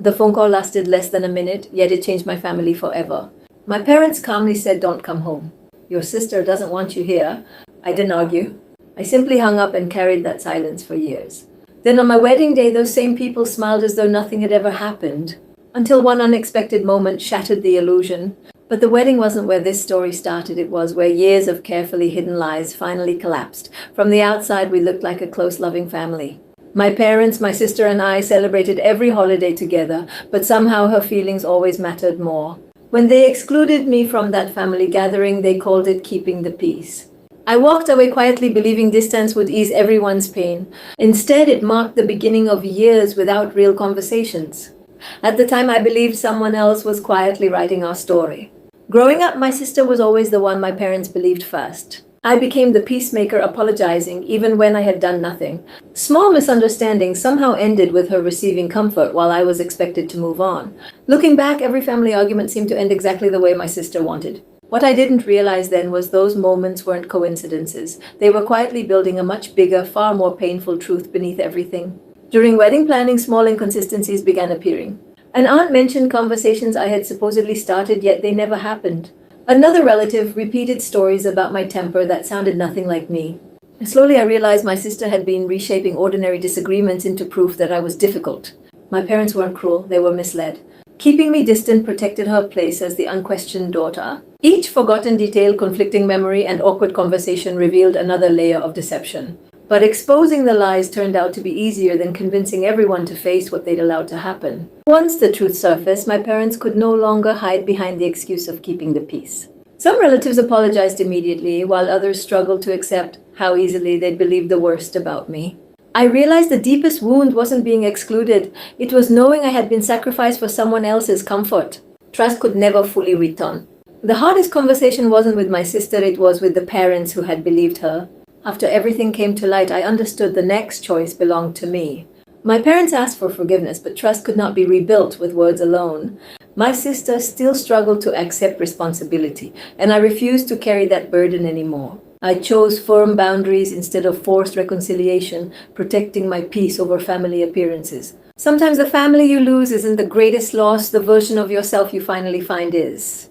The phone call lasted less than a minute, yet it changed my family forever. My parents calmly said, "Don't come home. Your sister doesn't want you here." I didn't argue. I simply hung up and carried that silence for years. Then on my wedding day, those same people smiled as though nothing had ever happened, until one unexpected moment shattered the illusion. But the wedding wasn't where this story started. It was where years of carefully hidden lies finally collapsed. From the outside, we looked like a close, loving family. My parents, my sister, and I celebrated every holiday together, but somehow her feelings always mattered more. When they excluded me from that family gathering, they called it keeping the peace. I walked away quietly, believing distance would ease everyone's pain. Instead, it marked the beginning of years without real conversations. At the time, I believed someone else was quietly writing our story. Growing up, my sister was always the one my parents believed first. I became the peacemaker, apologizing even when I had done nothing. Small misunderstandings somehow ended with her receiving comfort while I was expected to move on. Looking back, every family argument seemed to end exactly the way my sister wanted. What I didn't realize then was those moments weren't coincidences. They were quietly building a much bigger, far more painful truth beneath everything. During wedding planning, small inconsistencies began appearing. An aunt mentioned conversations I had supposedly started, yet they never happened. Another relative repeated stories about my temper that sounded nothing like me. Slowly I realized my sister had been reshaping ordinary disagreements into proof that I was difficult. My parents weren't cruel, they were misled. Keeping me distant protected her place as the unquestioned daughter. Each forgotten detail, conflicting memory, and awkward conversation revealed another layer of deception. But exposing the lies turned out to be easier than convincing everyone to face what they'd allowed to happen. Once the truth surfaced, my parents could no longer hide behind the excuse of keeping the peace. Some relatives apologized immediately, while others struggled to accept how easily they'd believed the worst about me. I realized the deepest wound wasn't being excluded. It was knowing I had been sacrificed for someone else's comfort. Trust could never fully return. The hardest conversation wasn't with my sister, it was with the parents who had believed her. After everything came to light, I understood the next choice belonged to me. My parents asked for forgiveness, but trust could not be rebuilt with words alone. My sister still struggled to accept responsibility, and I refused to carry that burden anymore. I chose firm boundaries instead of forced reconciliation, protecting my peace over family appearances. Sometimes the family you lose isn't the greatest loss, the version of yourself you finally find is.